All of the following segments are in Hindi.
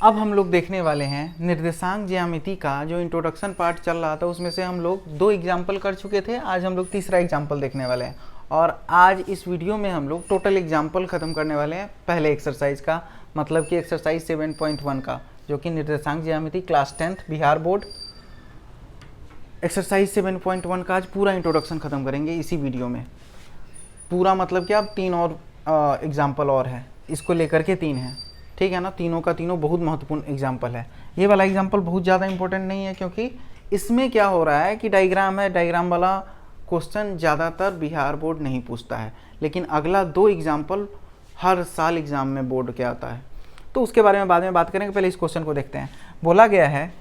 अब हम लोग देखने वाले हैं निर्देशांक ज्यामिति का जो इंट्रोडक्शन पार्ट चल रहा था, उसमें से हम लोग 2 एग्जाम्पल कर चुके थे। आज हम लोग तीसरा एग्जाम्पल देखने वाले हैं और आज इस वीडियो में हम लोग टोटल एग्जाम्पल ख़त्म करने वाले हैं पहले एक्सरसाइज का, मतलब कि एक्सरसाइज 7.1 का, जो कि निर्देशांक ज्यामिति class 10th Bihar board exercise 7.1 का आज पूरा इंट्रोडक्शन ख़त्म करेंगे इसी वीडियो में। पूरा मतलब कि अब 3 और एग्जाम्पल और है, इसको लेकर के 3 है, ठीक है ना। तीनों का तीनों बहुत महत्वपूर्ण एग्जाम्पल है। ये वाला एग्जाम्पल बहुत ज़्यादा इंपॉर्टेंट नहीं है, क्योंकि इसमें क्या हो रहा है कि डायग्राम है, डायग्राम वाला क्वेश्चन ज़्यादातर बिहार बोर्ड नहीं पूछता है, लेकिन अगला 2 एग्जाम्पल हर साल एग्ज़ाम में बोर्ड के आता है, तो उसके बारे में बाद में बात करेंगे। पहले इस क्वेश्चन को देखते हैं। बोला गया है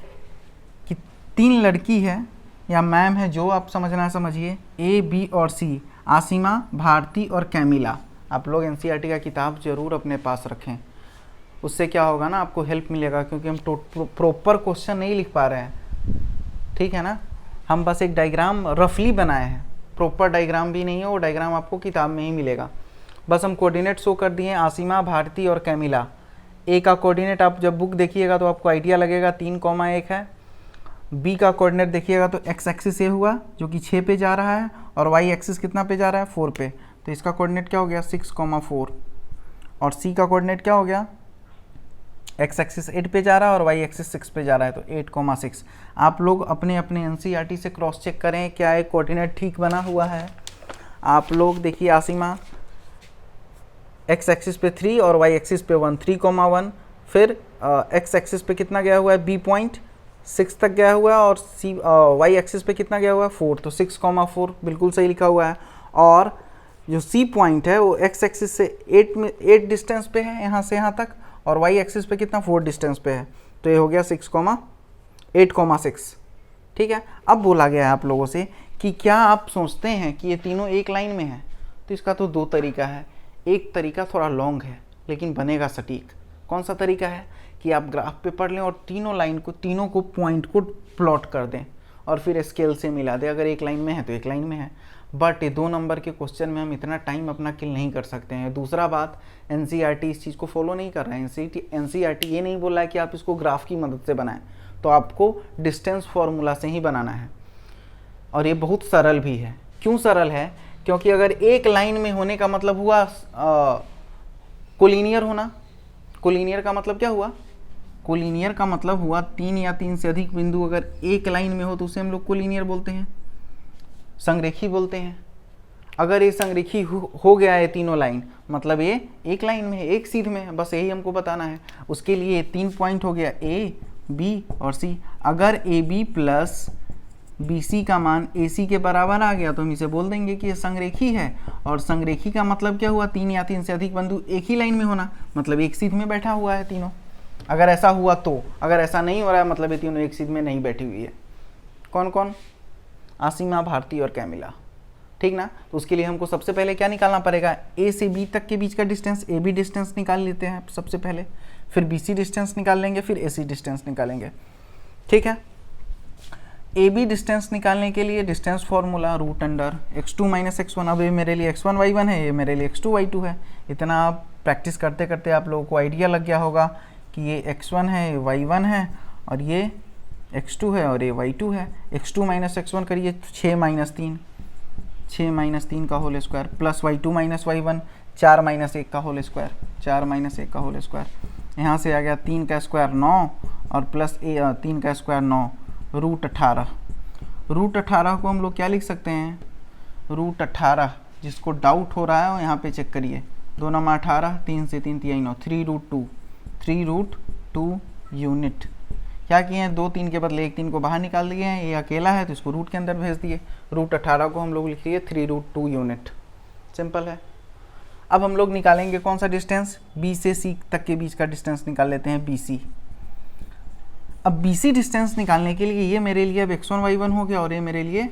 कि 3 लड़की है या मैम है, जो आप समझना है समझिए, A, B और C, आसिमा, भारती और कैमिला। आप लोग NCERT का किताब जरूर अपने पास रखें, उससे क्या होगा ना, आपको हेल्प मिलेगा, क्योंकि हम प्रॉपर क्वेश्चन नहीं लिख पा रहे हैं, ठीक है ना। हम बस एक डायग्राम रफली बनाए हैं, प्रॉपर डायग्राम भी नहीं है, वो डायग्राम आपको किताब में ही मिलेगा। बस हम कोऑर्डिनेट शो कर दिए, आसिमा, भारती और कैमिला। ए का कोऑर्डिनेट आप जब बुक देखिएगा तो आपको आइडिया लगेगा, 3,1 है। बी का कोऑर्डिनेट देखिएगा तो एक्स एक्सिस ये हुआ जो कि 6 पे जा रहा है, और वाई एक्सिस कितना पे जा रहा है, 4 पे, तो इसका कोऑर्डिनेट क्या हो गया, 6,4। और सी का कोऑर्डिनेट क्या हो गया, एक्स एक्सिस 8 पे जा रहा है और वाई एक्सिस 6 पे जा रहा है, तो 8,6। आप लोग अपने अपने NCERT से क्रॉस चेक करें क्या एक कोऑर्डिनेट ठीक बना हुआ है। आप लोग देखिए, आसिमा एक्स एक्सिस पे 3 और वाई एक्सिस पे 1, 3,1। फिर एक्स एक्सिस पे कितना गया हुआ है, B पॉइंट 6 तक गया हुआ है, और सी वाई एक्सिस पे कितना गया हुआ है, 4, तो 6,4 बिल्कुल सही लिखा हुआ है। और जो C पॉइंट है वो एक्स एक्सिस से 8 डिस्टेंस पे है, यहाँ से यहाँ तक, और वाई एक्सिस पे कितना, 4 डिस्टेंस पे है, तो ये हो गया 8,6, ठीक है। अब बोला गया है आप लोगों से कि क्या आप सोचते हैं कि ये तीनों एक लाइन में है, तो इसका तो 2 तरीका है। एक तरीका थोड़ा लॉन्ग है लेकिन बनेगा सटीक। कौन सा तरीका है कि आप ग्राफ पे पढ़ लें और तीनों को पॉइंट को प्लॉट कर दें और फिर स्केल से मिला दें। अगर एक लाइन में है तो एक लाइन में है, बट ये 2 नंबर के क्वेश्चन में हम इतना टाइम अपना किल नहीं कर सकते हैं। दूसरा बात, NCERT इस चीज़ को फॉलो नहीं कर रहा है। NCERT ये नहीं बोल रहा है कि आप इसको ग्राफ की मदद से बनाएं, तो आपको डिस्टेंस फार्मूला से ही बनाना है, और ये बहुत सरल भी है। क्यों सरल है, क्योंकि अगर एक लाइन में होने का मतलब हुआ कोलिनियर होना। कोलिनियर का मतलब क्या हुआ, कोलिनियर का मतलब हुआ 3 या 3 से अधिक बिंदु अगर एक लाइन में हो तो उसे हम लोग कोलिनियर बोलते हैं, संरेखी बोलते हैं। अगर ये संरेखी हो गया है तीनों लाइन, मतलब ये एक लाइन में है, एक सीध में है, बस यही हमको बताना है। उसके लिए 3 पॉइंट हो गया, A, B और C। अगर AB प्लस BC का मान AC के बराबर आ गया तो हम इसे बोल देंगे कि ये संरेखी है। और संरेखी का मतलब क्या हुआ, 3 या 3 से अधिक बिंदु एक ही लाइन में होना, मतलब एक सीध में बैठा हुआ है तीनों। अगर ऐसा हुआ तो, अगर ऐसा नहीं हो रहा है मतलब ये तीनों एक सीध में नहीं बैठी हुई है। कौन कौन, आसिमा, भारती और कैमिला, ठीक ना। तो उसके लिए हमको सबसे पहले क्या निकालना पड़ेगा, A से B तक के बीच का डिस्टेंस, AB डिस्टेंस निकाल लेते हैं सबसे पहले, फिर BC डिस्टेंस निकाल लेंगे, फिर AC डिस्टेंस निकालेंगे, ठीक है। AB डिस्टेंस निकालने के लिए डिस्टेंस फॉर्मूला √x2 - x1। अब ये मेरे लिए x1 y1 है, ये मेरे लिए x2 y2 है। इतना आप प्रैक्टिस करते करते आप लोगों को आइडिया लग गया होगा कि ये x1 है, ये y1 है, और ये x2 है और ये y2 है। x2 - x1 करिए, 6 - 3 का whole square, plus y2 - y1, 4 - 1 का होल स्क्वायर, 4 - 1 का होल स्क्वायर। यहाँ से आ गया 3 का स्क्वायर 9, और प्लस 3 का स्क्वायर 9, √18। √18 को हम लोग क्या लिख सकते हैं, √18, जिसको डाउट हो रहा है वो यहाँ पे चेक करिए, 2 9 18, 3 से 3 3 9, 3√2 यूनिट। क्या किए हैं, 2 3 के बदले 1 3 को बाहर निकाल दिए हैं, ये अकेला है तो इसको रूट के अंदर भेज दिए। √18 को हम लोग लिख लिए 3√2 यूनिट। सिंपल है। अब हम लोग निकालेंगे कौन सा डिस्टेंस, B से C तक के बीच का डिस्टेंस निकाल लेते हैं, BC। अब BC डिस्टेंस निकालने के लिए ये मेरे लिए अब x1 y1 हो गया और ये मेरे लिए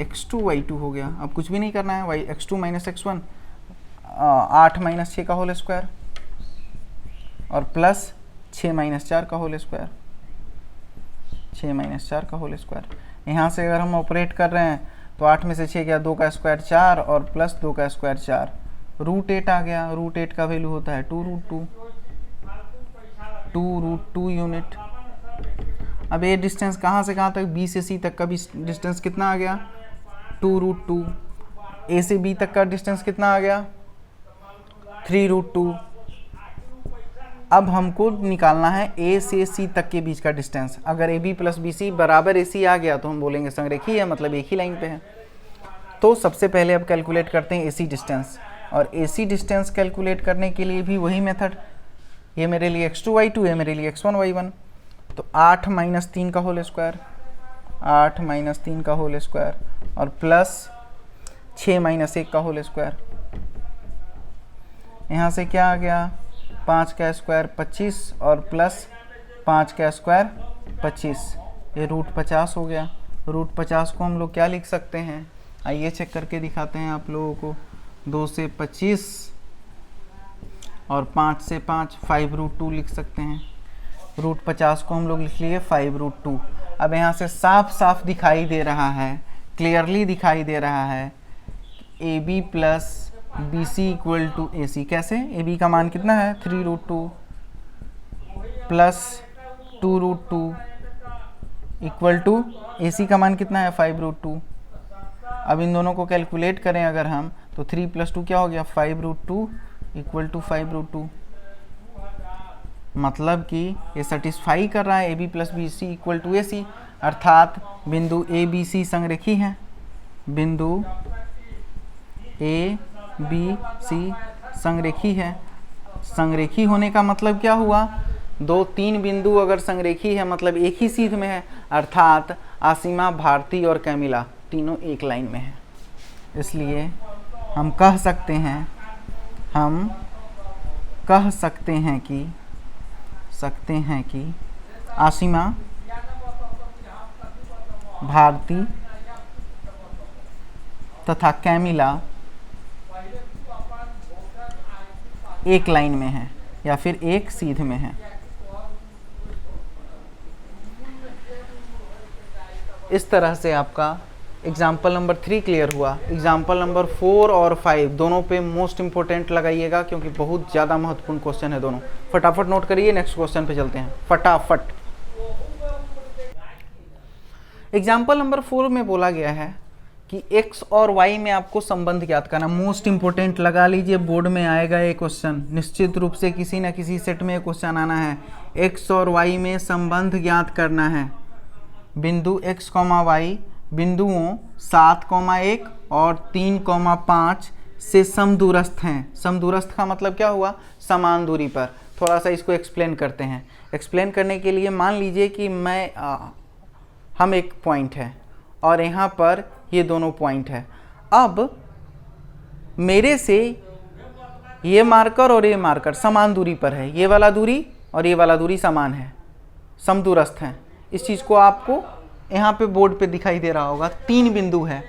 x2 y2 हो गया। अब कुछ भी नहीं करना है, x2 - x1, 8 - 6 का होल स्क्वायर, और प्लस 6 - 4 का होल स्क्वायर, 6 - 4 का होल स्क्वायर। यहाँ से अगर हम ऑपरेट कर रहे हैं तो 8 में से 6 गया, 2 का स्क्वायर 4, और प्लस 2 का स्क्वायर 4, √8 आ गया। √8 का वैल्यू होता है 2√2। 2√2 यूनिट। अब ये डिस्टेंस कहाँ से कहाँ तक, बी से सी तक का भी डिस्टेंस कितना आ गया 2√2। ए से बी तक का डिस्टेंस कितना आ गया 3√2। अब हमको निकालना है ए से सी तक के बीच का डिस्टेंस। अगर A B plus B C बराबर ए सी आ गया तो हम बोलेंगे संरेखी है, मतलब एक ही लाइन पे है। तो सबसे पहले अब कैलकुलेट करते हैं ए सी डिस्टेंस, और ए सी डिस्टेंस कैलकुलेट करने के लिए भी वही मेथड, ये मेरे लिए x2 y2 है, मेरे लिए x1 y1। तो 8 - 3 का होल स्क्वायर, 8 - 3 का होल स्क्वायर और प्लस 6 - 1 का होल स्क्वायर। यहाँ से क्या आ गया 5 का स्क्वायर 25 और प्लस 5 का स्क्वायर 25, ये √50 हो गया। √50 को हम लोग क्या लिख सकते हैं, आइए चेक करके दिखाते हैं आप लोगों को। 2 से 25 और 5 से 5 5√2 लिख सकते हैं। √50 को हम लोग लिख लिए 5√2। अब यहाँ से साफ साफ दिखाई दे रहा है, क्लियरली दिखाई दे रहा है A B plus B C equal to A C. कैसे, ए बी का मान कितना है 3√2 plus 2√2 equal to A C का मान कितना है 5√2। अब इन दोनों को कैलकुलेट करें अगर हम, तो 3 + 2 क्या हो गया 5√2 इक्वल टू 5√2। मतलब कि ये सेटिस्फाई कर रहा है A B plus B C equal to A C, अर्थात बिंदु ए बी सी संरेखी है। बिंदु ए बी सी संरेखी है। संरेखी होने का मतलब क्या हुआ, 2-3 बिंदु अगर संरेखी है मतलब एक ही सीध में है, अर्थात आसिमा, भारती और कैमिला तीनों एक लाइन में है। इसलिए हम कह सकते हैं कि आसिमा, भारती तथा कैमिला एक लाइन में है या फिर एक सीध में है। इस तरह से आपका एग्जाम्पल नंबर 3 क्लियर हुआ। एग्जाम्पल नंबर 4 और 5 दोनों पे मोस्ट इंपॉर्टेंट लगाइएगा, क्योंकि बहुत ज़्यादा महत्वपूर्ण क्वेश्चन है दोनों। फटाफट नोट करिए, नेक्स्ट क्वेश्चन पे चलते हैं फटाफट। एग्जाम्पल नंबर 4 में बोला गया है कि x और y में आपको संबंध ज्ञात करना। मोस्ट इंपॉर्टेंट लगा लीजिए, बोर्ड में आएगा ये क्वेश्चन, निश्चित रूप से किसी न किसी सेट में क्वेश्चन आना है। x और y में संबंध ज्ञात करना है। बिंदु x, y बिंदुओं 7,1 और 3,5 से समदूरस्थ हैं। समदूरस्थ का मतलब क्या हुआ, समान दूरी पर। थोड़ा सा इसको एक्सप्लेन करते हैं। एक्सप्लेन करने के लिए मान लीजिए कि हम एक पॉइंट है और यहाँ पर ये दोनों पॉइंट है। अब मेरे से ये मार्कर और ये मार्कर समान दूरी पर है, ये वाला दूरी और ये वाला दूरी समान है, समदूरस्थ हैं। इस चीज़ को आपको यहाँ पे बोर्ड पे दिखाई दे रहा होगा। 3 बिंदु है,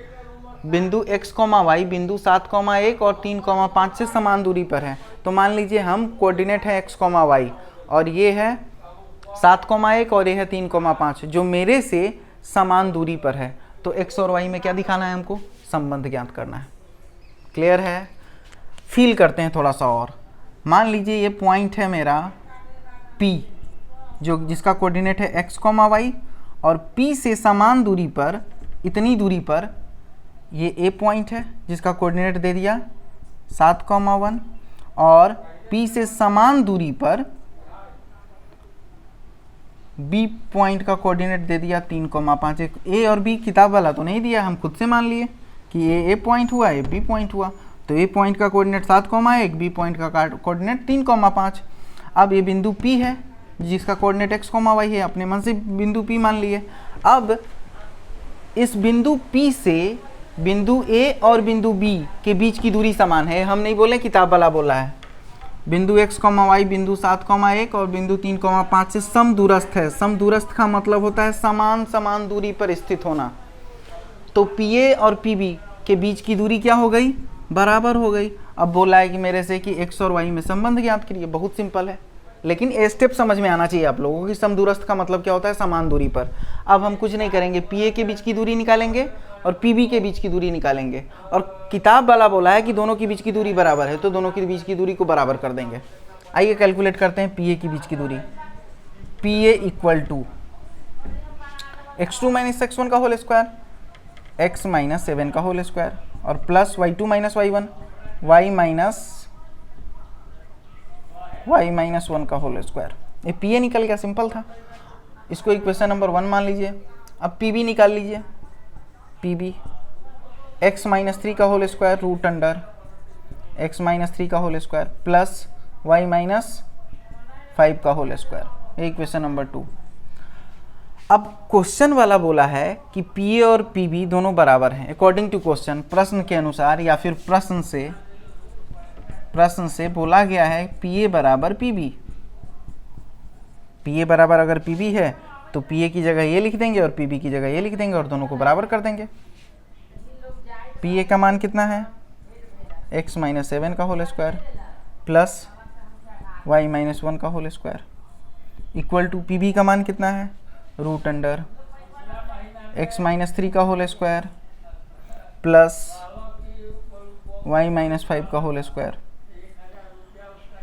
बिंदु x, y बिंदु 7,1 और 3,5 से समान दूरी पर है। तो मान लीजिए हम कोऑर्डिनेट है x, y और ये है 7,1 और ये है 3,5 जो मेरे से समान दूरी पर है। तो x और y में क्या दिखाना है, हमको संबंध ज्ञात करना है। क्लियर है। फील करते हैं थोड़ा सा और। मान लीजिए ये पॉइंट है मेरा P, जो जिसका कोऑर्डिनेट है x, y और P से समान दूरी पर, इतनी दूरी पर ये A पॉइंट है जिसका कोऑर्डिनेट दे दिया 7,1 और P से समान दूरी पर B पॉइंट का कोऑर्डिनेट दे दिया 3,5। A और B किताब वाला तो नहीं दिया, हम खुद से मान लिए कि ये A पॉइंट हुआ, ये B पॉइंट हुआ। तो A पॉइंट का कोऑर्डिनेट 7,1, B पॉइंट का कोऑर्डिनेट 3,5। अब ये बिंदु P है जिसका कोऑर्डिनेट x, y है, अपने मन से बिंदु P मान लिए। अब इस बिंदु P से बिंदु A और बिंदु B के बीच की दूरी समान है। हम नहीं बोले, किताब वाला बोला है। बिंदु x, y बिंदु 7,1 और बिंदु 3,5 से समदूरस्थ है। समदूरस्थ का मतलब होता है समान दूरी पर स्थित होना। तो PA और PB के बीच की दूरी क्या हो गई, बराबर हो गई। अब बोला है कि मेरे से कि x और y में संबंध ज्ञात करिए। बहुत सिंपल है, लेकिन ए स्टेप समझ में आना चाहिए आप लोगों को कि समदूरस्थ का मतलब क्या होता है, समान दूरी पर। अब हम कुछ नहीं करेंगे, PA के बीच की दूरी निकालेंगे और PB के बीच की दूरी निकालेंगे। और किताब वाला बोला है कि दोनों के बीच की दूरी बराबर है, तो दोनों के बीच की दूरी को बराबर कर देंगे। आइए कैलकुलेट करते हैं PA के बीच की दूरी। P A equal to x2 minus x1 का होल स्क्वायर, x माइनस 7 का होल स्क्वायर और plus y2 minus y1 y minus 1 का होल स्क्वायर। ये पी ए निकल गया, सिंपल था। इसको इक्वेशन नंबर 1 मान लीजिए। अब पी बी निकाल लीजिए। पी बी x माइनस 3 का whole square root under x minus 3 का whole square plus y minus 5 का होल स्क्वायर। ये इक्वेशन नंबर 2। अब क्वेश्चन वाला बोला है कि पी ए और पी बी दोनों बराबर हैं अकॉर्डिंग टू क्वेश्चन, प्रश्न के अनुसार या फिर प्रश्न से बोला गया है पी ए बराबर पी बी। पी ए बराबर अगर पी बी है तो पी ए की जगह ये लिख देंगे और पी बी की जगह ये लिख देंगे और दोनों को बराबर कर देंगे। पी ए का मान कितना है, x माइनस 7 का whole square plus y minus 1 का whole square equal to P B का मान कितना है, रूट अंडर x माइनस 3 का whole square plus y minus 5 का होल स्क्वायर।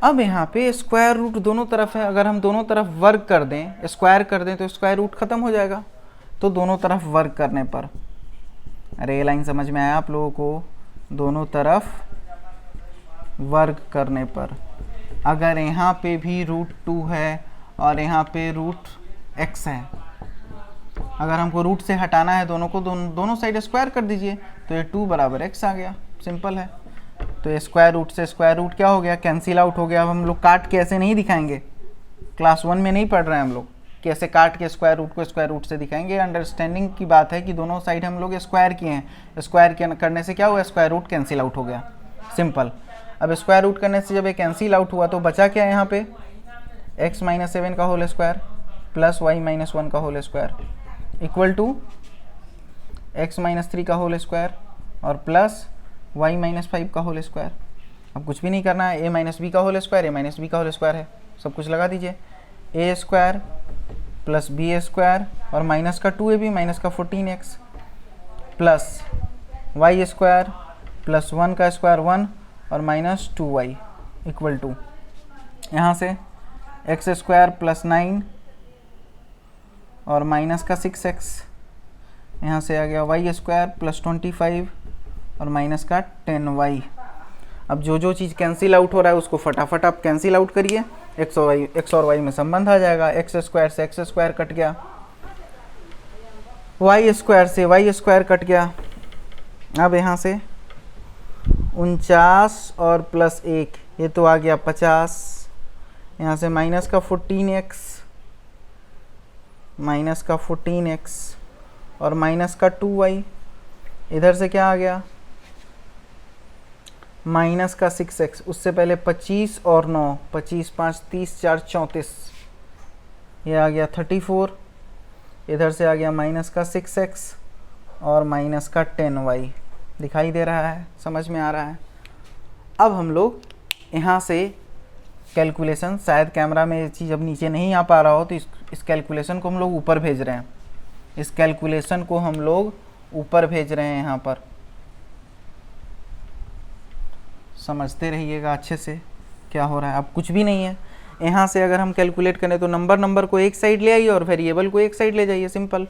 अब यहाँ पे स्क्वायर रूट दोनों तरफ है, अगर हम दोनों तरफ वर्ग कर दें, स्क्वायर कर दें तो स्क्वायर रूट खत्म हो जाएगा। तो दोनों तरफ वर्ग करने पर, अरे ये लाइन समझ में आया आप लोगों को, दोनों तरफ वर्ग करने पर अगर यहाँ पे भी रूट 2 है और यहाँ पे रूट x है, अगर हमको रूट से हटाना है दोनों को, दोनों साइड स्क्वायर कर दीजिए तो ये 2 बराबर x आ गया, सिंपल है। तो ये स्क्वायर रूट से स्क्वायर रूट क्या हो गया, कैंसिल आउट हो गया। अब हम लोग काट के ऐसे नहीं दिखाएंगे, क्लास 1 में नहीं पढ़ रहे हैं हम लोग कि ऐसे काट के स्क्वायर रूट को स्क्वायर रूट से दिखाएंगे। अंडरस्टैंडिंग की बात है कि दोनों साइड हम लोग स्क्वायर किए हैं, स्क्वायर करने से क्या हुआ, स्क्वायर रूट कैंसिल आउट हो गया, सिंपल। अब स्क्वायर रूट करने से जब ये कैंसिल आउट हुआ तो बचा क्या यहाँ पे, x माइनस 7 का whole square plus y minus 1 का whole square equal to x minus 3 का होल स्क्वायर और प्लस y माइनस 5 का होल स्क्वायर। अब कुछ भी नहीं करना है, a माइनस बी का whole square, a minus B का होल स्क्वायर है, सब कुछ लगा दीजिए। a square plus B square और माइनस का 2ab माइनस का 14x plus y square plus 1 का स्क्वायर 1 और माइनस 2y इक्वल टू यहाँ से x स्क्वायर प्लस 9 और माइनस का 6x, यहाँ से आ गया y स्क्वायर प्लस 25 और माइनस का 10y। अब जो जो चीज़ कैंसिल आउट हो रहा है उसको फटाफट आप कैंसिल आउट करिए, x और y में संबंध आ जाएगा। x स्क्वायर से x स्क्वायर कट गया, y स्क्वायर से y स्क्वायर कट गया। अब यहाँ से 49 और प्लस 1 ये तो आ गया 50, यहाँ से माइनस का 14x और माइनस का 2y, इधर से क्या आ गया माइनस का 6x, उससे पहले 25 और 9, 25 5 30 4 34, ये आ गया 34, इधर से आ गया माइनस का 6x और माइनस का 10y। दिखाई दे रहा है, समझ में आ रहा है। अब हम लोग यहाँ से कैलकुलेशन, शायद कैमरा में ये चीज़ अब नीचे नहीं आ पा रहा हो तो इस कैलकुलेशन को हम लोग ऊपर भेज रहे हैं, इस कैलकुलेशन को हम लोग ऊपर भेज रहे हैं। यहाँ पर समझते रहिएगा अच्छे से क्या हो रहा है। अब कुछ भी नहीं है, यहाँ से अगर हम कैलकुलेट करें तो नंबर को एक साइड ले आइए और वेरिएबल को एक साइड ले जाइए, सिंपल।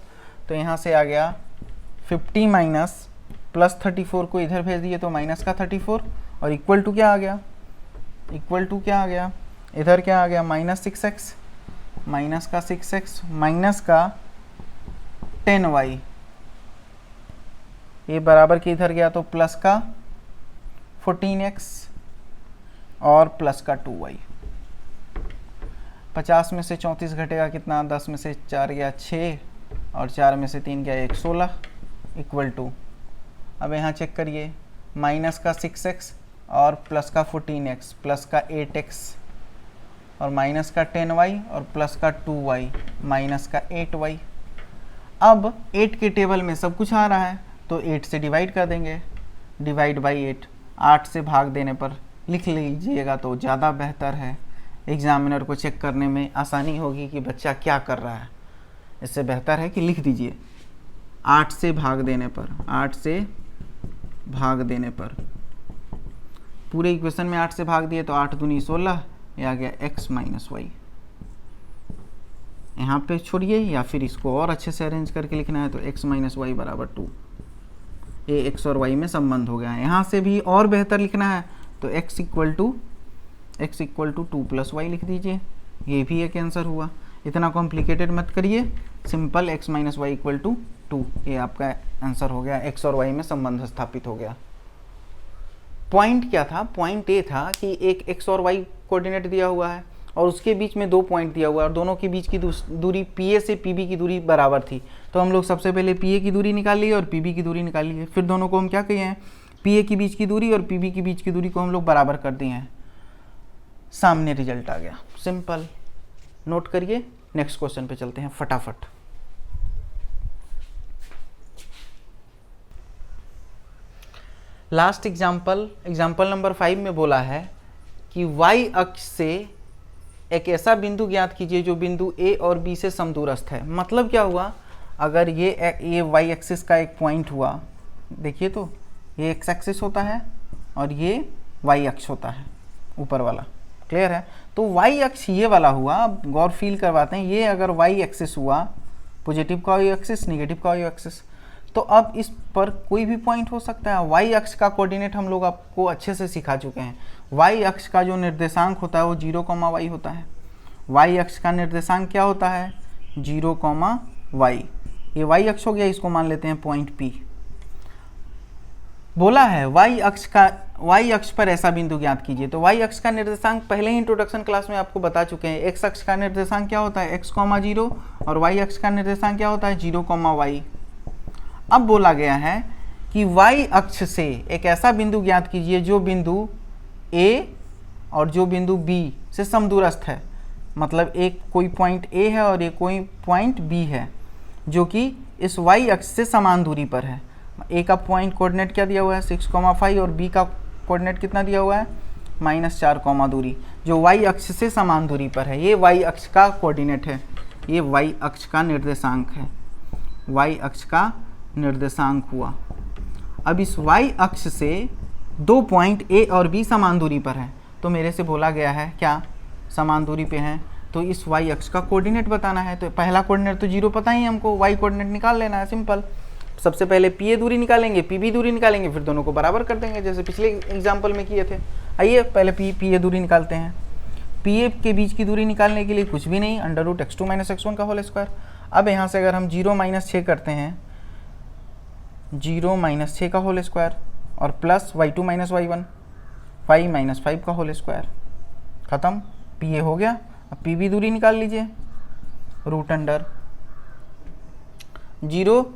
तो यहाँ से आ गया 50 माइनस प्लस 34 को इधर भेज दिए तो माइनस का 34 और इक्वल टू क्या आ गया, इधर क्या आ गया माइनस 6x, माइनस का 6x माइनस का 10y, ये बराबर के इधर गया तो प्लस का 14x और प्लस का 2y। 50 में से 34 घटेगा कितना, 10 में से 4 गया 6 और 4 में से 3 गया 1, 16 इक्वल टू, अब यहाँ चेक करिए, माइनस का 6x और प्लस का 14x प्लस का 8x और माइनस का 10y और प्लस का 2y माइनस का 8y। अब 8 के टेबल में सब कुछ आ रहा है तो 8 से डिवाइड कर देंगे, डिवाइड बाई 8, 8 से भाग देने पर लिख लीजिएगा तो ज़्यादा बेहतर है, एग्जामिनर को चेक करने में आसानी होगी कि बच्चा क्या कर रहा है। इससे बेहतर है कि लिख दीजिए 8 से भाग देने पर, 8 से भाग देने पर, पूरे इक्वेशन में 8 से भाग दिए तो 8 दूनी 16, ये आ गया x माइनस वाई। यहाँ पे छोड़िए, या फिर इसको और अच्छे से अरेंज करके लिखना है तो x माइनस वाई बराबर 2। ये x और y में संबंध हो गया है। यहाँ से भी और बेहतर लिखना है तो x equal to 2 plus Y लिख दीजिए, ये भी एक आंसर हुआ। इतना कॉम्प्लिकेटेड मत करिए, simple x minus Y equal to 2, ये आपका आंसर हो गया। x और y में संबंध स्थापित हो गया। पॉइंट क्या था? पॉइंट ये था कि एक x और y कोऑर्डिनेट दिया हुआ है और उसके बीच में 2 पॉइंट दिया हुआ है और दोनों के बीच की दूरी PA से PB की दूरी बराबर थी। तो हम लोग सबसे पहले PA की दूरी निकाल लिए और PB की दूरी निकाल लिए, फिर दोनों को हम क्या किए हैं, PA के बीच की दूरी और PB के बीच की दूरी को हम लोग बराबर कर दिए हैं। सामने रिजल्ट आ गया, सिंपल। नोट करिए, नेक्स्ट क्वेश्चन पे चलते हैं फटाफट। लास्ट एग्जाम्पल नंबर 5 में बोला है कि y अक्ष से एक ऐसा बिंदु ज्ञात कीजिए जो बिंदु A और B से समदूरस्थ है। मतलब क्या हुआ, अगर ये y एक्सिस का एक पॉइंट हुआ, देखिए तो ये x एक्सिस होता है और ये y अक्ष होता है ऊपर वाला, क्लियर है। तो y अक्ष ये वाला हुआ, अब गौर फील करवाते हैं। ये अगर y एक्सिस हुआ, पॉजिटिव का y एक्सिस, नेगेटिव का y एक्सिस, तो अब इस पर कोई भी पॉइंट हो सकता है। y अक्ष का कोऑर्डिनेट हम लोग आपको अच्छे से सिखा चुके हैं। y अक्ष का जो निर्देशांक होता है वो 0, y होता है। y अक्ष का निर्देशांक क्या होता है? 0, y। ये y अक्ष हो गया, इसको मान लेते हैं पॉइंट P। बोला है y अक्ष पर ऐसा बिंदु ज्ञात कीजिए। तो y अक्ष का निर्देशांक पहले ही इंट्रोडक्शन क्लास में आपको बता चुके हैं। x अक्ष का निर्देशांक क्या होता है? x, 0 और y अक्ष का निर्देशांक क्या होता है? 0, y। अब बोला गया है कि y अक्ष से एक ऐसा बिंदु ज्ञात कीजिए जो बिंदु A और जो बिंदु B से समदूरस्थ है। मतलब एक कोई पॉइंट A है और एक कोई पॉइंट B है जो कि इस y अक्ष से समान दूरी पर है। A का पॉइंट कोऑर्डिनेट क्या दिया हुआ है? 6, 5 और B का कोऑर्डिनेट कितना दिया हुआ है? -4, दूरी, जो y अक्ष से समान दूरी पर है। ये y अक्ष का कोऑर्डिनेट है, ये y अक्ष का निर्देशांक है, y अक्ष का निर्देशांक हुआ। अब इस y अक्ष से 2 पॉइंट A और B समान दूरी पर है। तो मेरे से बोला गया है क्या, समान दूरी पे हैं, तो इस y अक्ष का कोऑर्डिनेट बताना है। तो पहला कोऑर्डिनेट तो 0 पता ही है हमको, y कोऑर्डिनेट निकाल लेना है, सिंपल। सबसे पहले PA दूरी निकालेंगे, PB दूरी निकालेंगे, फिर दोनों को बराबर कर देंगे जैसे पिछले एग्जाम्पल में किए थे। आइए पहले PA दूरी निकालते हैं। PA के बीच की दूरी निकालने के लिए कुछ भी नहीं, √x2 - x1 का होल स्क्वायर। अब यहाँ से अगर हम 0 - 6 करते हैं, 0 - 6 का होल स्क्वायर और प्लस y2 - y1, 5 - 5 का होल स्क्वायर, खत्म। PA हो गया। अब PB दूरी निकाल लीजिए, √0 -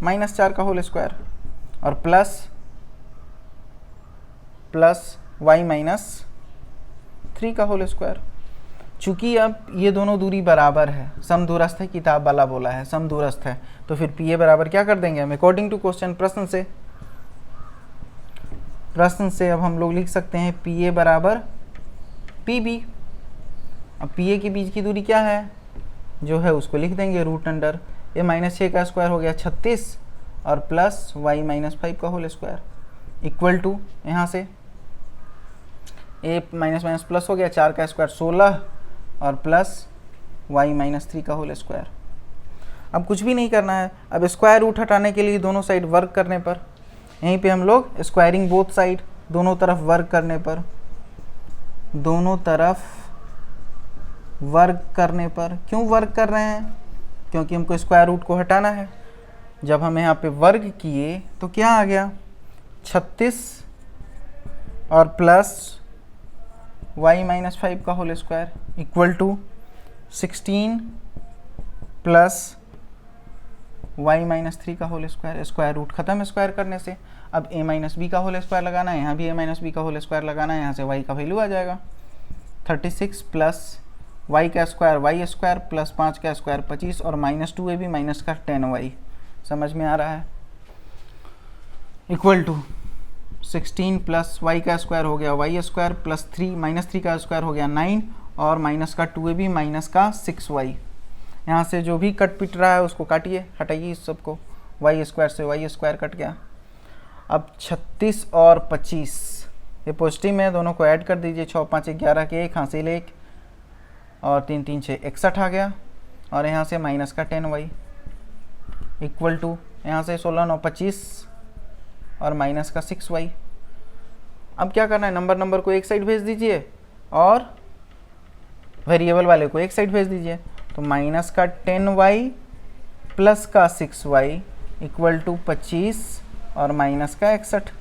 -4 का होल स्क्वायर और प्लस y - 3 का होल स्क्वायर। चूंकि अब ये दोनों दूरी बराबर है, समदूरस्थ है, किताब वाला बोला है समदूरस्थ है, तो फिर PA बराबर क्या कर देंगे हम, अकॉर्डिंग टू क्वेश्चन, प्रश्न से अब हम लोग लिख सकते हैं PA बराबर PB। अब PA के बीच की दूरी क्या है, जो है उसको लिख देंगे √, ये -6 का स्क्वायर हो गया 36 और प्लस y - 5 का होल स्क्वायर इक्वल टू, यहाँ से a माइनस प्लस हो गया, 4 का स्क्वायर 16 और प्लस y - 3 का होल स्क्वायर। अब कुछ भी नहीं करना है। अब स्क्वायर रूट हटाने के लिए दोनों साइड वर्क करने पर, यहीं पे हम लोग स्क्वायरिंग बोथ साइड, दोनों तरफ वर्क करने पर, क्यों वर्क कर रहे हैं? क्योंकि हमको स्क्वायर रूट को हटाना है। जब हम यहाँ पे वर्ग किए तो क्या आ गया, 36 और प्लस y - 5 का होल स्क्वायर इक्वल टू 16 प्लस y - 3 का होल स्क्वायर। स्क्वायर रूट खत्म स्क्वायर करने से। अब a - b का होल स्क्वायर लगाना है, यहाँ भी a - b का होल स्क्वायर लगाना है, यहाँ से y का वैल्यू आ जाएगा 36 प्लस y का स्क्वायर y स्क्वायर प्लस 5 का स्क्वायर 25 और -2ab माइनस का 10y। समझ में आ रहा है? इक्वल टू 16 प्लस y का स्क्वायर हो गया y स्क्वायर प्लस -3 का स्क्वायर हो गया 9 और माइनस का 2ab माइनस का 6y। यहाँ से जो भी कट पिट रहा है उसको काटिए, हटाइए इस सबको, y स्क्वायर से y स्क्वायर कट गया। अब 36 और 25 ये पॉजिटिव में, दोनों को ऐड कर दीजिए, 6 5 11 के 1 हासिल 1 और 3 3 6 61 आ गया, और यहाँ से माइनस का 10y इक्वल टू यहाँ से 16 9 25 और माइनस का 6y। अब क्या करना है, नंबर को एक साइड भेज दीजिए और वेरिएबल वाले को एक साइड भेज दीजिए। तो माइनस का 10y प्लस का 6y इक्वल टू 25 और माइनस का 61।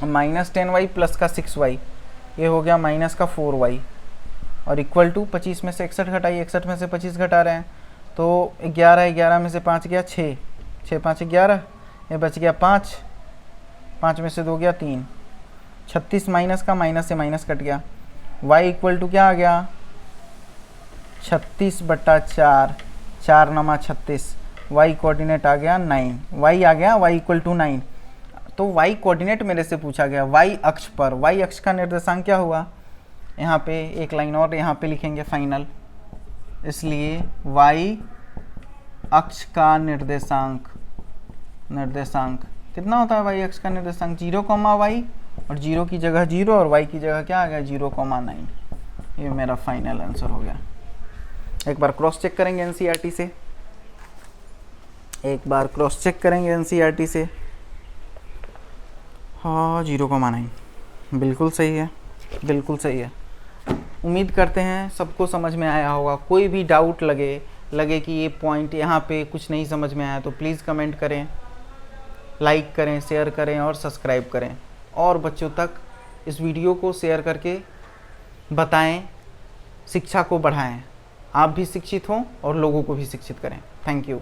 माइनस 10y प्लस का 6y ये हो गया माइनस का 4y और इक्वल टू 25 में से 61 घटाइए, 61 में से 25 घटा रहे हैं तो 11, 11 में से 5 गया 6, 6 5 11, ये बच गया 5, 5 में से 2 गया 3, 36 माइनस का माइनस से माइनस कट गया। y इक्वल टू क्या आ गया 36/4, 4 नमा 36, y कोऑर्डिनेट आ गया 9, y आ गया y इक्वल टू 9। तो y कोऑर्डिनेट मेरे से पूछा गया y अक्ष पर, y अक्ष का निर्देशांक क्या हुआ, यहाँ पे एक लाइन और यहाँ पे लिखेंगे फाइनल, इसलिए y अक्ष का निर्देशांक कितना होता है, y अक्ष का निर्देशांक 0, y और 0 की जगह 0 और y की जगह क्या आ गया 0,9। ये मेरा फाइनल आंसर हो गया। एक बार क्रॉस चेक करेंगे एनसीईआरटी से, एनसीईआरटी से। हाँ 0,9 बिल्कुल सही है, बिल्कुल सही है। उम्मीद करते हैं सबको समझ में आया होगा। कोई भी डाउट लगे कि ये पॉइंट यहाँ पे कुछ नहीं समझ में आया तो प्लीज़ कमेंट करें, लाइक करें, शेयर करें और सब्सक्राइब करें, और बच्चों तक इस वीडियो को शेयर करके बताएं, शिक्षा को बढ़ाएं। आप भी शिक्षित हों और लोगों को भी शिक्षित करें। Thank you.